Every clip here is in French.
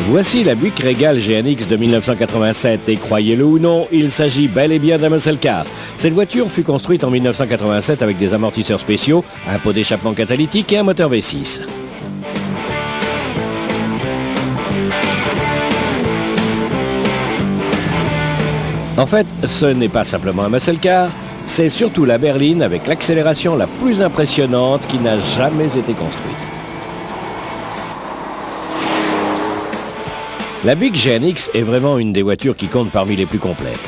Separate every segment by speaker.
Speaker 1: Voici la Buick Regal GNX de 1987 et croyez-le ou non, il s'agit bel et bien d'un muscle car. Cette voiture fut construite en 1987 avec des amortisseurs spéciaux, un pot d'échappement catalytique et un moteur V6. En fait, ce n'est pas simplement un muscle car, c'est surtout la berline avec l'accélération la plus impressionnante qui n'a jamais été construite. La Buick GNX est vraiment une des voitures qui compte parmi les plus complètes.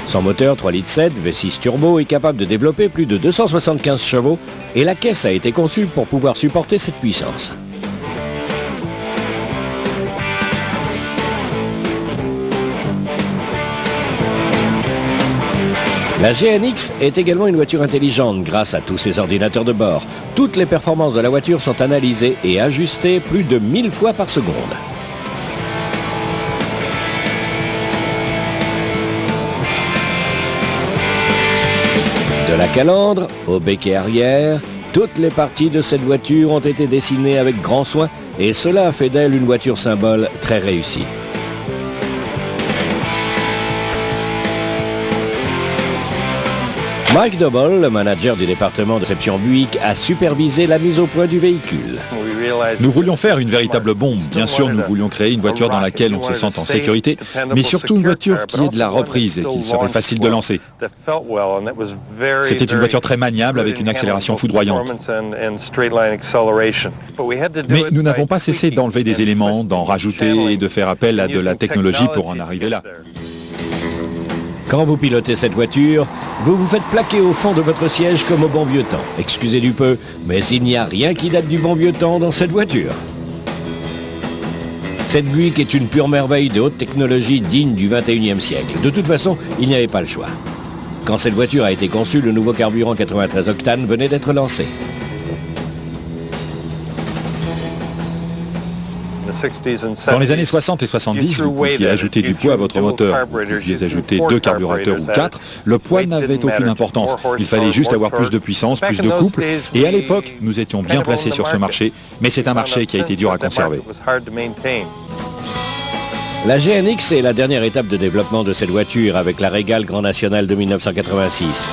Speaker 1: Son moteur 3,7 litres V6 turbo est capable de développer plus de 275 chevaux et la caisse a été conçue pour pouvoir supporter cette puissance. La GNX est également une voiture intelligente grâce à tous ses ordinateurs de bord. Toutes les performances de la voiture sont analysées et ajustées plus de 1000 fois par seconde. De la calandre au becquet arrière, toutes les parties de cette voiture ont été dessinées avec grand soin et cela a fait d'elle une voiture symbole très réussie. Mike Doble, le manager du département de réception Buick, a supervisé la mise au point du véhicule.
Speaker 2: Nous voulions faire une véritable bombe. Bien sûr, nous voulions créer une voiture dans laquelle on se sente en sécurité, mais surtout une voiture qui ait de la reprise et qu'il serait facile de lancer. C'était une voiture très maniable avec une accélération foudroyante. Mais nous n'avons pas cessé d'enlever des éléments, d'en rajouter et de faire appel à de la technologie pour en arriver là.
Speaker 1: Quand vous pilotez cette voiture, vous vous faites plaquer au fond de votre siège comme au bon vieux temps. Excusez du peu, mais il n'y a rien qui date du bon vieux temps dans cette voiture. Cette Buick est une pure merveille de haute technologie digne du 21e siècle. De toute façon, il n'y avait pas le choix. Quand cette voiture a été conçue, le nouveau carburant 93 octanes venait d'être lancé.
Speaker 2: Dans les années 60 et 70, vous pouviez ajouter du poids à votre moteur. Vous pouviez ajouter 2 carburateurs ou 4. Le poids n'avait aucune importance. Il fallait juste avoir plus de puissance, plus de couple. Et à l'époque, nous étions bien placés sur ce marché, mais c'est un marché qui a été dur à conserver.
Speaker 1: La GNX est la dernière étape de développement de cette voiture avec la Regal Grand National de 1986.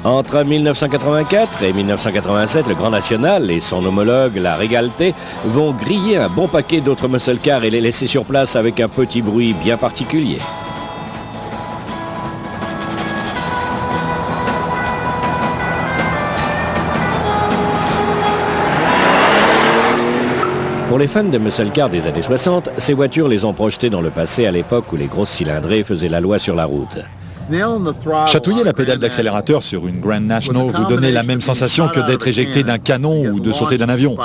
Speaker 1: Entre 1984 et 1987, le Grand National et son homologue, la Regal T, vont griller un bon paquet d'autres muscle cars et les laisser sur place avec un petit bruit bien particulier. Pour les fans de muscle cars des années 60, ces voitures les ont projetées dans le passé à l'époque où les grosses cylindrées faisaient la loi sur la route.
Speaker 2: Chatouiller la pédale d'accélérateur sur une Grand National vous donnait la même sensation que d'être éjecté d'un canon ou de sauter d'un avion.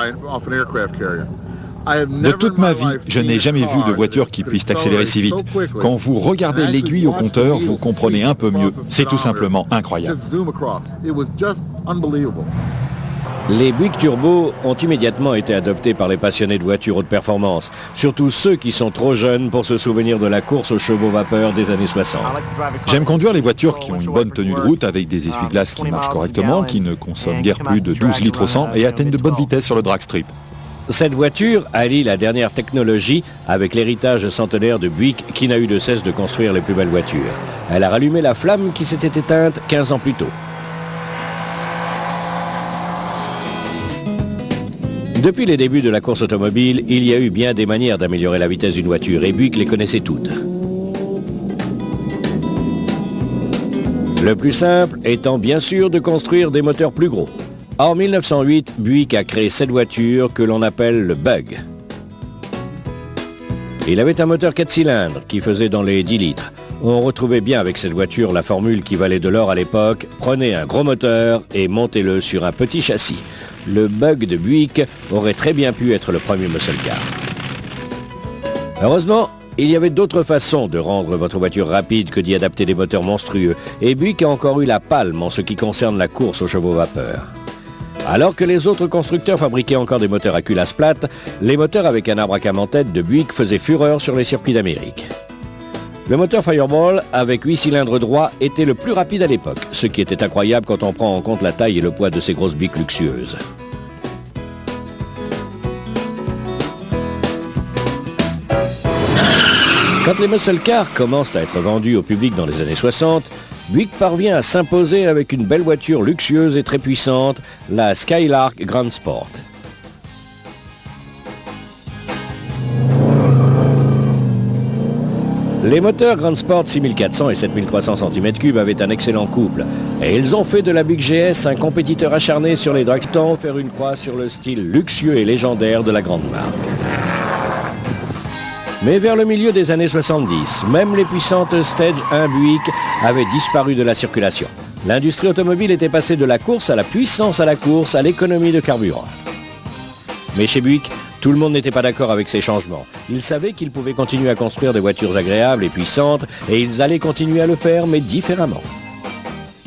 Speaker 2: De toute ma vie, je n'ai jamais vu de voiture qui puisse accélérer si vite. Quand vous regardez l'aiguille au compteur, vous comprenez un peu mieux. C'est tout simplement incroyable.
Speaker 1: Les Buick Turbo ont immédiatement été adoptés par les passionnés de voitures haute performance, surtout ceux qui sont trop jeunes pour se souvenir de la course aux chevaux vapeur des années 60.
Speaker 2: J'aime conduire les voitures qui ont une bonne tenue de route avec des essuie-glaces qui marchent correctement, qui ne consomment guère plus de 12 litres au 100 et atteignent de bonnes vitesses sur le drag strip.
Speaker 1: Cette voiture allie la dernière technologie avec l'héritage centenaire de Buick qui n'a eu de cesse de construire les plus belles voitures. Elle a rallumé la flamme qui s'était éteinte 15 ans plus tôt. Depuis les débuts de la course automobile, il y a eu bien des manières d'améliorer la vitesse d'une voiture et Buick les connaissait toutes. Le plus simple étant bien sûr de construire des moteurs plus gros. En 1908, Buick a créé cette voiture que l'on appelle le Bug. Il avait un moteur 4 cylindres qui faisait dans les 10 litres. On retrouvait bien avec cette voiture la formule qui valait de l'or à l'époque. Prenez un gros moteur et montez-le sur un petit châssis. Le Bug de Buick aurait très bien pu être le premier muscle car. Heureusement, il y avait d'autres façons de rendre votre voiture rapide que d'y adapter des moteurs monstrueux. Et Buick a encore eu la palme en ce qui concerne la course aux chevaux vapeur. Alors que les autres constructeurs fabriquaient encore des moteurs à culasse plate, les moteurs avec un abracam en tête de Buick faisaient fureur sur les circuits d'Amérique. Le moteur Fireball, avec 8 cylindres droits, était le plus rapide à l'époque, ce qui était incroyable quand on prend en compte la taille et le poids de ces grosses Buick luxueuses. Quand les muscle cars commencent à être vendus au public dans les années 60, Buick parvient à s'imposer avec une belle voiture luxueuse et très puissante, la Skylark Grand Sport. Les moteurs Grand Sport 6400 et 7300 cm3 avaient un excellent couple et ils ont fait de la Buick GS un compétiteur acharné sur les dragsters, faire une croix sur le style luxueux et légendaire de la grande marque. Mais vers le milieu des années 70, même les puissantes Stage 1 Buick avaient disparu de la circulation. L'industrie automobile était passée de la course à la puissance à la course, à l'économie de carburant. Mais chez Buick, tout le monde n'était pas d'accord avec ces changements. Ils savaient qu'ils pouvaient continuer à construire des voitures agréables et puissantes, et ils allaient continuer à le faire, mais différemment.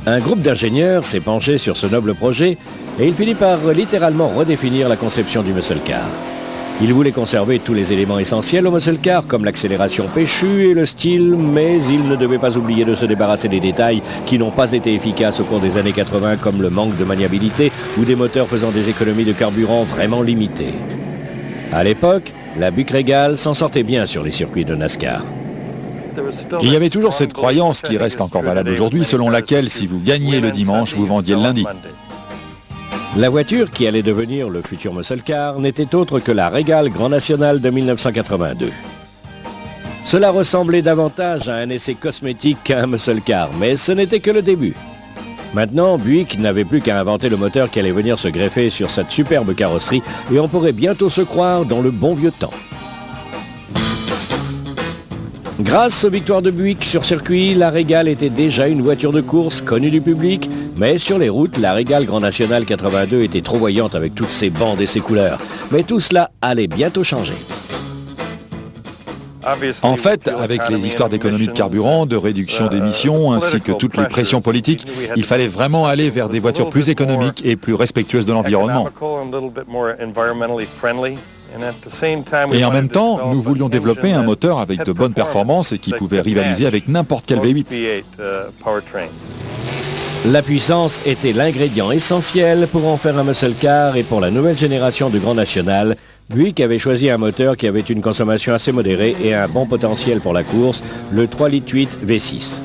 Speaker 1: Un groupe d'ingénieurs s'est penché sur ce noble projet, et il finit par littéralement redéfinir la conception du muscle car. Ils voulaient conserver tous les éléments essentiels au muscle car, comme l'accélération péchue et le style, mais ils ne devaient pas oublier de se débarrasser des détails qui n'ont pas été efficaces au cours des années 80, comme le manque de maniabilité ou des moteurs faisant des économies de carburant vraiment limitées. À l'époque, la Buick Regal s'en sortait bien sur les circuits de NASCAR.
Speaker 2: Il y avait toujours cette croyance qui reste encore valable aujourd'hui, selon laquelle si vous gagniez le dimanche, vous vendiez le lundi.
Speaker 1: La voiture qui allait devenir le futur muscle car n'était autre que la Regal Grand National de 1982. Cela ressemblait davantage à un essai cosmétique qu'à un muscle car, mais ce n'était que le début. Maintenant, Buick n'avait plus qu'à inventer le moteur qui allait venir se greffer sur cette superbe carrosserie et on pourrait bientôt se croire dans le bon vieux temps. Grâce aux victoires de Buick sur circuit, la Regal était déjà une voiture de course connue du public, mais sur les routes, la Regal Grand National 82 était trop voyante avec toutes ses bandes et ses couleurs. Mais tout cela allait bientôt changer.
Speaker 2: En fait, avec les histoires d'économie de carburant, de réduction d'émissions, ainsi que toutes les pressions politiques, il fallait vraiment aller vers des voitures plus économiques et plus respectueuses de l'environnement. Et en même temps, nous voulions développer un moteur avec de bonnes performances et qui pouvait rivaliser avec n'importe quel V8.
Speaker 1: La puissance était l'ingrédient essentiel pour en faire un muscle car et pour la nouvelle génération du Grand National, Buick avait choisi un moteur qui avait une consommation assez modérée et un bon potentiel pour la course, le 3,8 litres V6.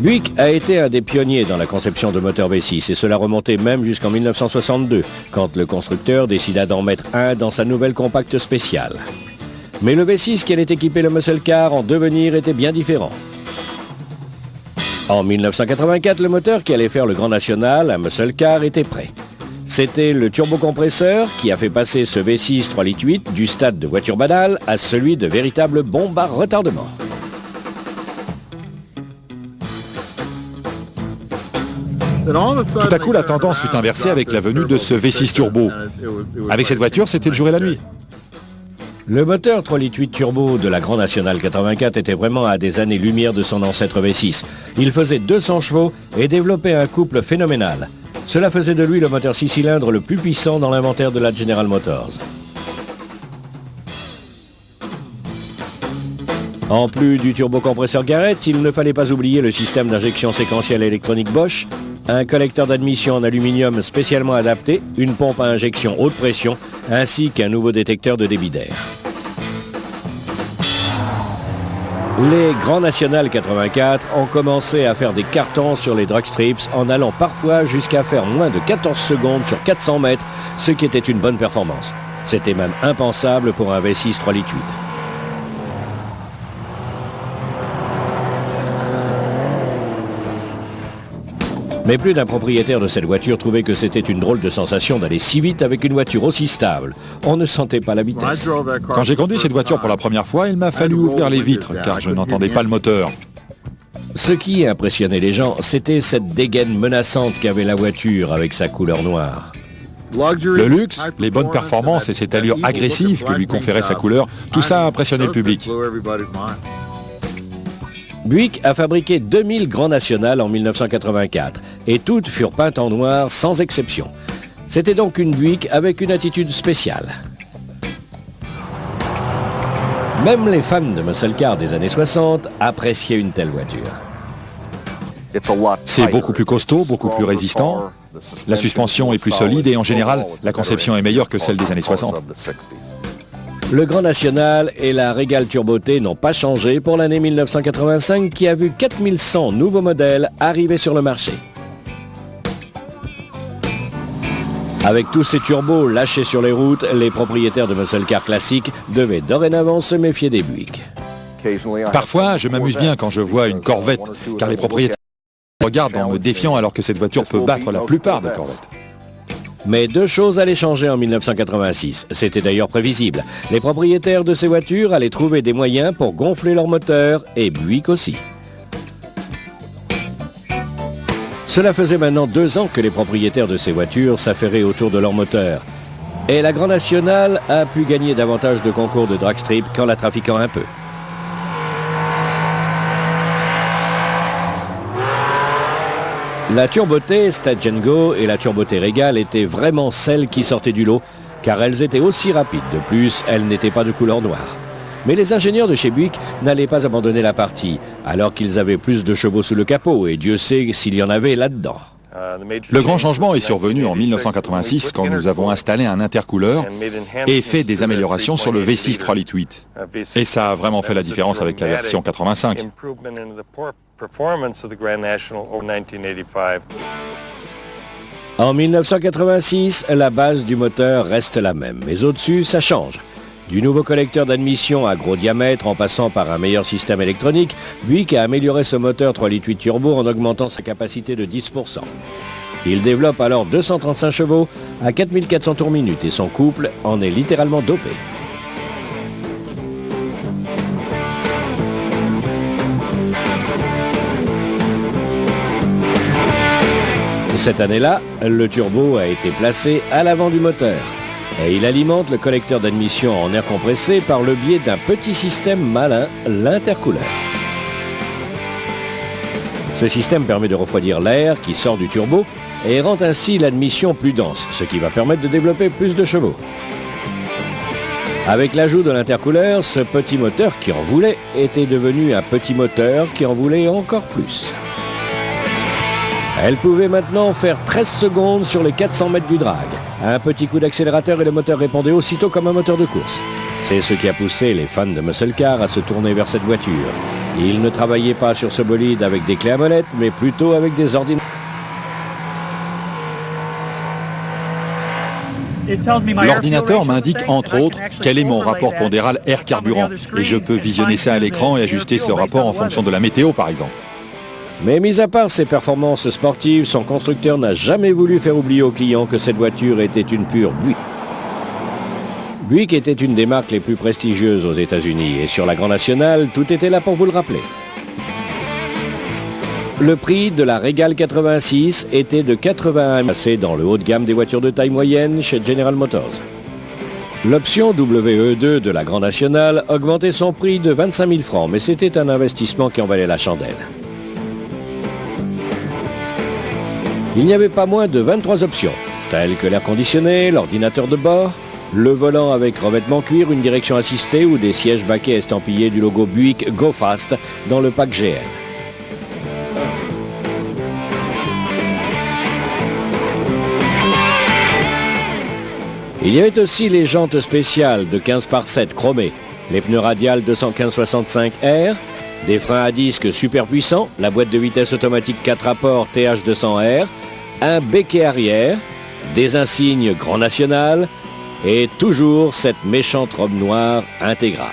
Speaker 1: Buick a été un des pionniers dans la conception de moteurs V6 et cela remontait même jusqu'en 1962, quand le constructeur décida d'en mettre un dans sa nouvelle compacte spéciale. Mais le V6 qui allait équiper le muscle car en devenir était bien différent. En 1984, le moteur qui allait faire le Grand National, un muscle car, était prêt. C'était le turbocompresseur qui a fait passer ce V6 3,8 litres du stade de voiture banale à celui de véritable bombe à retardement.
Speaker 2: Tout à coup, la tendance fut inversée avec la venue de ce V6 turbo. Avec cette voiture, c'était le jour et la nuit.
Speaker 1: Le moteur 3,8 litres turbo de la Grand National 84 était vraiment à des années-lumière de son ancêtre V6. Il faisait 200 chevaux et développait un couple phénoménal. Cela faisait de lui le moteur 6 cylindres le plus puissant dans l'inventaire de la General Motors. En plus du turbocompresseur Garrett, il ne fallait pas oublier le système d'injection séquentielle électronique Bosch, un collecteur d'admission en aluminium spécialement adapté, une pompe à injection haute pression, ainsi qu'un nouveau détecteur de débit d'air. Les Grands National 84 ont commencé à faire des cartons sur les drag strips en allant parfois jusqu'à faire moins de 14 secondes sur 400 mètres, ce qui était une bonne performance. C'était même impensable pour un V6 3,8 litres. Mais plus d'un propriétaire de cette voiture trouvait que c'était une drôle de sensation d'aller si vite avec une voiture aussi stable. On ne sentait pas la vitesse.
Speaker 2: Quand j'ai conduit cette voiture pour la première fois, il m'a fallu ouvrir les vitres, car je n'entendais pas le moteur.
Speaker 1: Ce qui impressionnait les gens, c'était cette dégaine menaçante qu'avait la voiture avec sa couleur noire.
Speaker 2: Le luxe, les bonnes performances et cette allure agressive que lui conférait sa couleur, tout ça a impressionné le public.
Speaker 1: Buick a fabriqué 2000 Grands National en 1984 et toutes furent peintes en noir sans exception. C'était donc une Buick avec une attitude spéciale. Même les fans de muscle car des années 60 appréciaient une telle voiture.
Speaker 2: C'est beaucoup plus costaud, beaucoup plus résistant. La suspension est plus solide et en général, la conception est meilleure que celle des années 60.
Speaker 1: Le Grand National et la Regal Turbo T n'ont pas changé pour l'année 1985 qui a vu 4100 nouveaux modèles arriver sur le marché. Avec tous ces turbos lâchés sur les routes, les propriétaires de muscle car classiques devaient dorénavant se méfier des Buick.
Speaker 2: Parfois, je m'amuse bien quand je vois une Corvette, car les propriétaires me regardent en me défiant alors que cette voiture peut battre la plupart des Corvettes.
Speaker 1: Mais deux choses allaient changer en 1986. C'était d'ailleurs prévisible. Les propriétaires de ces voitures allaient trouver des moyens pour gonfler leur moteur, et Buick aussi. Cela faisait maintenant 2 ans que les propriétaires de ces voitures s'affairaient autour de leur moteur. Et la Grand National a pu gagner davantage de concours de dragstrip qu'en la trafiquant un peu. La Turbo T Stage & Go et la Turbo T Regal étaient vraiment celles qui sortaient du lot, car elles étaient aussi rapides. De plus, elles n'étaient pas de couleur noire. Mais les ingénieurs de chez Buick n'allaient pas abandonner la partie, alors qu'ils avaient plus de chevaux sous le capot, et Dieu sait s'il y en avait là-dedans.
Speaker 2: Le grand changement est survenu en 1986 quand nous avons installé un intercooleur et fait des améliorations sur le V6 3,8 litres. Et ça a vraiment fait la différence avec la version 85.
Speaker 1: En 1986, la base du moteur reste la même, mais au-dessus, ça change. Du nouveau collecteur d'admission à gros diamètre en passant par un meilleur système électronique, Buick a amélioré ce moteur 3,8 litres turbo en augmentant sa capacité de 10%. Il développe alors 235 chevaux à 4400 tours minute et son couple en est littéralement dopé. Cette année-là, le turbo a été placé à l'avant du moteur. Et il alimente le collecteur d'admission en air compressé par le biais d'un petit système malin, l'intercooleur. Ce système permet de refroidir l'air qui sort du turbo et rend ainsi l'admission plus dense, ce qui va permettre de développer plus de chevaux. Avec l'ajout de l'intercooleur, ce petit moteur qui en voulait était devenu un petit moteur qui en voulait encore plus. Elle pouvait maintenant faire 13 secondes sur les 400 mètres du drag. Un petit coup d'accélérateur et le moteur répondait aussitôt comme un moteur de course. C'est ce qui a poussé les fans de muscle car à se tourner vers cette voiture. Ils ne travaillaient pas sur ce bolide avec des clés à molette, mais plutôt avec des ordinateurs.
Speaker 2: L'ordinateur m'indique entre autres quel est mon rapport pondéral air-carburant et je peux visionner ça à l'écran et ajuster ce rapport en fonction de la météo par exemple.
Speaker 1: Mais mis à part ses performances sportives, son constructeur n'a jamais voulu faire oublier aux clients que cette voiture était une pure Buick. Buick était une des marques les plus prestigieuses aux États-Unis et sur la Grand National, tout était là pour vous le rappeler. Le prix de la Regal 86 était de 81 000 dans le haut de gamme des voitures de taille moyenne chez General Motors. L'option WE2 de la Grand National augmentait son prix de 25 000 francs, mais c'était un investissement qui en valait la chandelle. Il n'y avait pas moins de 23 options, telles que l'air conditionné, l'ordinateur de bord, le volant avec revêtement cuir, une direction assistée ou des sièges baquets estampillés du logo Buick Go Fast dans le pack GM. Il y avait aussi les jantes spéciales de 15 par 7 chromées, les pneus radiales 215/65R, des freins à disque super puissants, la boîte de vitesse automatique 4 rapports TH200R, un béquet arrière, des insignes Grand National et toujours cette méchante robe noire intégrale.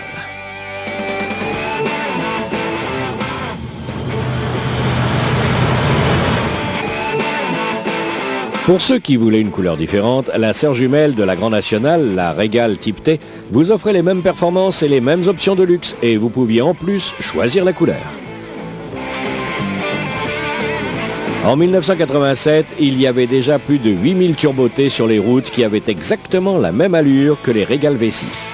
Speaker 1: Pour ceux qui voulaient une couleur différente, la sœur jumelle de la Grand National, la Regal Type T, vous offrait les mêmes performances et les mêmes options de luxe et vous pouviez en plus choisir la couleur. En 1987, il y avait déjà plus de 8000 Turbo T sur les routes qui avaient exactement la même allure que les Regal V6.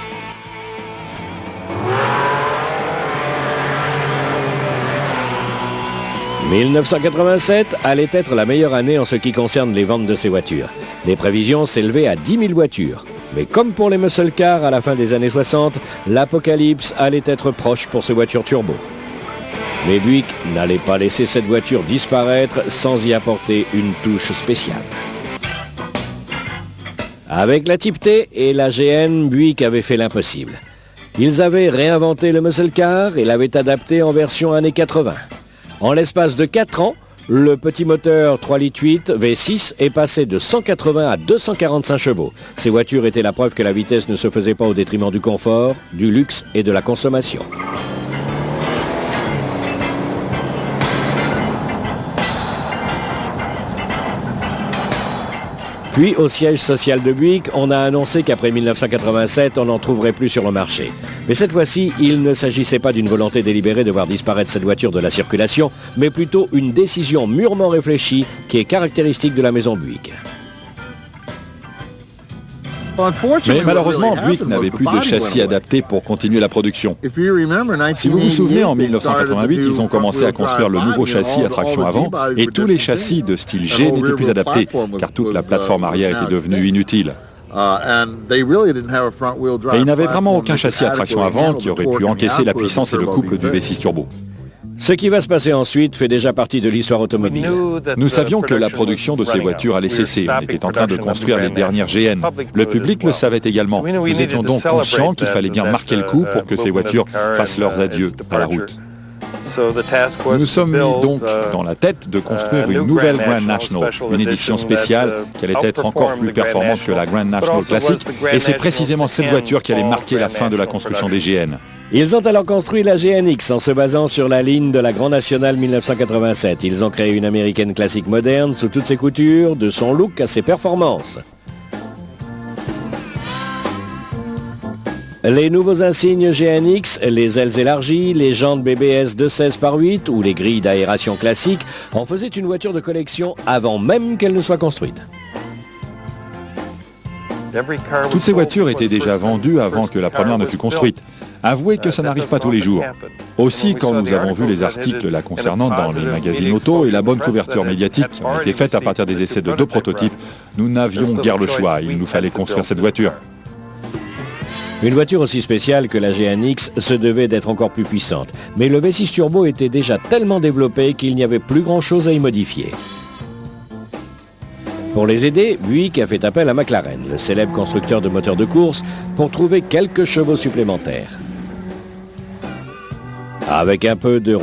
Speaker 1: « 1987 allait être la meilleure année en ce qui concerne les ventes de ces voitures. Les prévisions s'élevaient à 10 000 voitures. Mais comme pour les muscle cars à la fin des années 60, l'apocalypse allait être proche pour ces voitures turbo. Mais Buick n'allait pas laisser cette voiture disparaître sans y apporter une touche spéciale. Avec la Type T et la GN, Buick avait fait l'impossible. Ils avaient réinventé le muscle car et l'avaient adapté en version années 80. En l'espace de 4 ans, le petit moteur 3,8 litres V6 est passé de 180 à 245 chevaux. Ces voitures étaient la preuve que la vitesse ne se faisait pas au détriment du confort, du luxe et de la consommation. Puis, au siège social de Buick, on a annoncé qu'après 1987, on n'en trouverait plus sur le marché. Mais cette fois-ci, il ne s'agissait pas d'une volonté délibérée de voir disparaître cette voiture de la circulation, mais plutôt une décision mûrement réfléchie qui est caractéristique de la maison Buick.
Speaker 2: Mais malheureusement, Buick n'avait plus de châssis adapté pour continuer la production. Si vous vous souvenez, en 1988, ils ont commencé à construire le nouveau châssis à traction avant et tous les châssis de style G n'étaient plus adaptés car toute la plateforme arrière était devenue inutile. Et ils n'avaient vraiment aucun châssis à traction avant qui aurait pu encaisser la puissance et le couple du V6 turbo.
Speaker 1: Ce qui va se passer ensuite fait déjà partie de l'histoire automobile.
Speaker 2: Nous savions que la production de ces voitures allait cesser. On était en train de construire les dernières GN. Le public le savait également. Nous étions donc conscients qu'il fallait bien marquer le coup pour que ces voitures fassent leurs adieux à la route. Nous nous sommes mis donc dans la tête de construire une nouvelle Grand National, une édition spéciale qui allait être encore plus performante que la Grand National classique, et c'est précisément cette voiture qui allait marquer la fin de la construction des GN.
Speaker 1: Ils ont alors construit la GNX en se basant sur la ligne de la Grand National 1987. Ils ont créé une américaine classique moderne sous toutes ses coutures, de son look à ses performances. Les nouveaux insignes GNX, les ailes élargies, les jantes BBS de 16/8 ou les grilles d'aération classiques en faisaient une voiture de collection avant même qu'elle ne soit construite.
Speaker 2: Toutes ces voitures étaient déjà vendues avant que la première ne fût construite. Avouez que ça n'arrive pas tous les jours. Aussi, quand nous avons vu les articles la concernant dans les magazines auto et la bonne couverture médiatique qui ont été faites à partir des essais de 2 prototypes, nous n'avions guère le choix. Il nous fallait construire cette voiture.
Speaker 1: Une voiture aussi spéciale que la GNX se devait d'être encore plus puissante. Mais le V6 Turbo était déjà tellement développé qu'il n'y avait plus grand-chose à y modifier. Pour les aider, Buick a fait appel à McLaren, le célèbre constructeur de moteurs de course, pour trouver quelques chevaux supplémentaires. Avec un peu de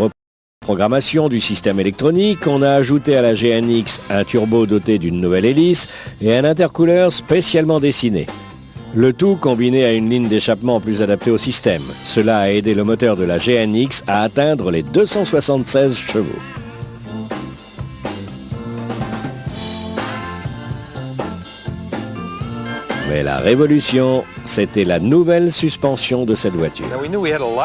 Speaker 1: reprogrammation du système électronique, on a ajouté à la GNX un turbo doté d'une nouvelle hélice et un intercooleur spécialement dessiné. Le tout combiné à une ligne d'échappement plus adaptée au système. Cela a aidé le moteur de la GNX à atteindre les 276 chevaux. Mais la révolution, c'était la nouvelle suspension de cette voiture.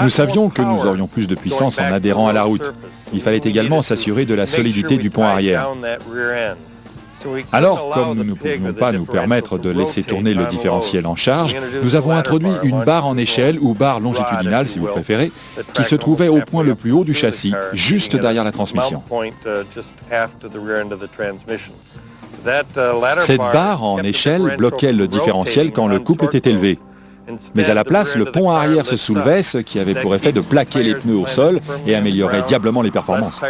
Speaker 2: Nous savions que nous aurions plus de puissance en adhérant à la route. Il fallait également s'assurer de la solidité du pont arrière. Alors, comme nous ne pouvions pas nous permettre de laisser tourner le différentiel en charge, nous avons introduit une barre en échelle ou barre longitudinale, si vous préférez, qui se trouvait au point le plus haut du châssis, juste derrière la transmission. Cette barre en échelle bloquait le différentiel quand le couple était élevé. Mais à la place, le pont arrière se soulevait, ce qui avait pour effet de plaquer les pneus au sol et améliorait diablement les performances.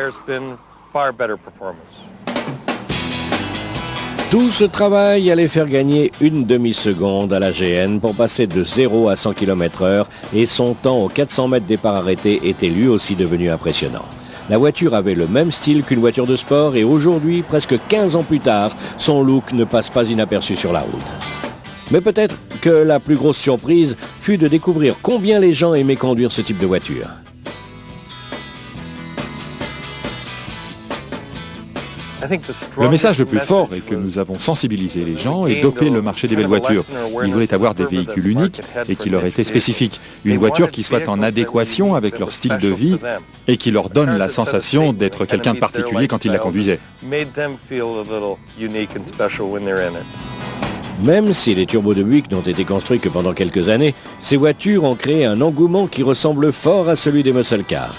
Speaker 1: Tout ce travail allait faire gagner une demi-seconde à la GN pour passer de 0 à 100 km/h et son temps aux 400 mètres départ arrêté était lui aussi devenu impressionnant. La voiture avait le même style qu'une voiture de sport et aujourd'hui, presque 15 ans plus tard, son look ne passe pas inaperçu sur la route. Mais peut-être que la plus grosse surprise fut de découvrir combien les gens aimaient conduire ce type de voiture.
Speaker 2: Le message le plus fort est que nous avons sensibilisé les gens et dopé le marché des belles voitures. Ils voulaient avoir des véhicules uniques et qui leur étaient spécifiques. Une voiture qui soit en adéquation avec leur style de vie et qui leur donne la sensation d'être quelqu'un de particulier quand ils la conduisaient.
Speaker 1: Même si les turbos de Buick n'ont été construits que pendant quelques années, ces voitures ont créé un engouement qui ressemble fort à celui des muscle cars.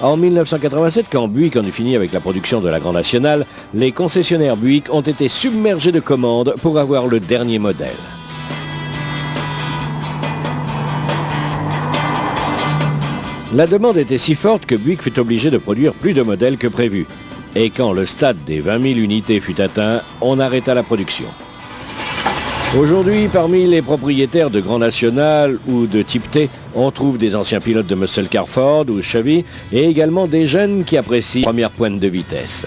Speaker 1: En 1987, quand Buick en eut fini avec la production de la Grand National, les concessionnaires Buick ont été submergés de commandes pour avoir le dernier modèle. La demande était si forte que Buick fut obligé de produire plus de modèles que prévu. Et quand le stade des 20 000 unités fut atteint, on arrêta la production. Aujourd'hui, parmi les propriétaires de Grand National ou de Type T, on trouve des anciens pilotes de muscle car Ford ou Chevy et également des jeunes qui apprécient la première pointe de vitesse.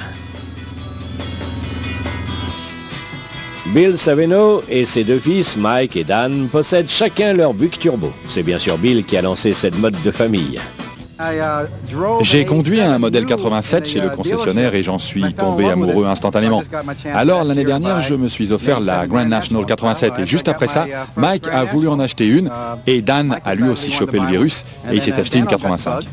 Speaker 1: Bill Saveno et ses deux fils, Mike et Dan, possèdent chacun leur Buick Turbo. C'est bien sûr Bill qui a lancé cette mode de famille.
Speaker 2: J'ai conduit un modèle 87 chez le concessionnaire et j'en suis tombé amoureux instantanément. Alors l'année dernière, je me suis offert la Grand National 87 et juste après ça, Mike a voulu en acheter une et Dan a lui aussi chopé le virus et il s'est acheté une 85.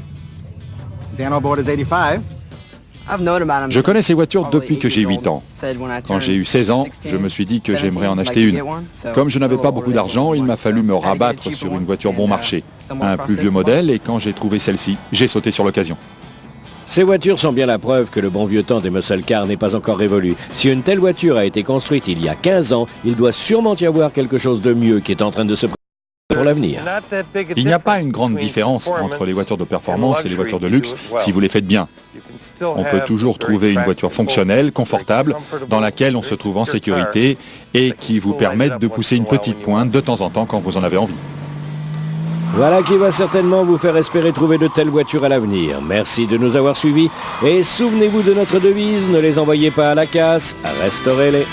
Speaker 2: Je connais ces voitures depuis que j'ai 8 ans. Quand j'ai eu 16 ans, je me suis dit que j'aimerais en acheter une. Comme je n'avais pas beaucoup d'argent, il m'a fallu me rabattre sur une voiture bon marché, un plus vieux modèle, et quand j'ai trouvé celle-ci, j'ai sauté sur l'occasion.
Speaker 1: Ces voitures sont bien la preuve que le bon vieux temps des muscle cars n'est pas encore révolu. Si une telle voiture a été construite il y a 15 ans, il doit sûrement y avoir quelque chose de mieux qui est en train de se pour l'avenir.
Speaker 2: Il n'y a pas une grande différence entre les voitures de performance et les voitures de luxe si vous les faites bien. On peut toujours trouver une voiture fonctionnelle, confortable, dans laquelle on se trouve en sécurité et qui vous permette de pousser une petite pointe de temps en temps quand vous en avez envie.
Speaker 1: Voilà qui va certainement vous faire espérer trouver de telles voitures à l'avenir. Merci de nous avoir suivis et souvenez-vous de notre devise, ne les envoyez pas à la casse, restaurez-les.